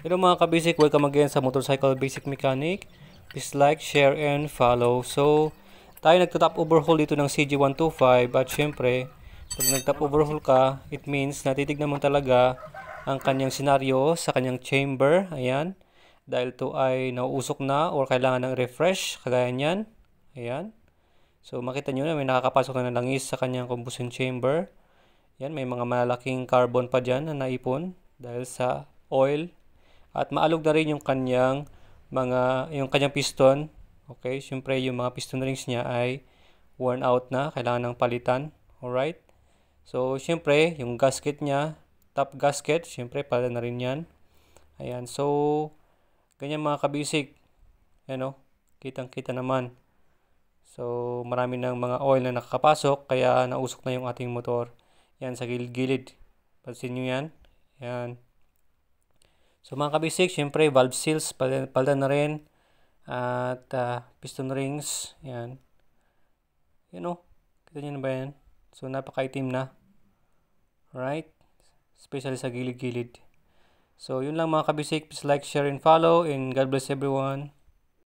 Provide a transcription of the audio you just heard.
Hello mga kabasic, welcome again sa Motorcycle Basic Mechanic. Please like, share, and follow. So, tayo nagta-top overhaul dito ng CG125 at syempre, pag nag-top overhaul ka, it means natitignan mo talaga ang kanyang senaryo sa kanyang chamber. Ayan. Dahil to ay nauusok na or kailangan ng refresh, kagaya niyan. Ayan. So, makita nyo na may nakakapasok na ng langis sa kanyang combustion chamber. Yan, may mga malalaking carbon pa dyan na naipon dahil sa oil. At maalog na rin yung kanyang piston. Okay, syempre yung mga piston rings niya ay worn out na, kailangan ng palitan. Alright? So, syempre, yung gasket niya, top gasket, syempre, pala na rin yan. Ayan, so, ganyan mga kabisig. Ano, kitang-kita naman. So, marami ng mga oil na nakakapasok, kaya nausok na yung ating motor. Yan, sa gilid-gilid. Pansin nyo yan. Yan. So mga kabisik, syempre valve seals palitan na rin at piston rings, yan. Yan o, kita nyo na ba yan? So napaka-itim na. Alright? Especially sa gilid-gilid. So yun lang mga kabisik, please like, share, and follow, and God bless everyone.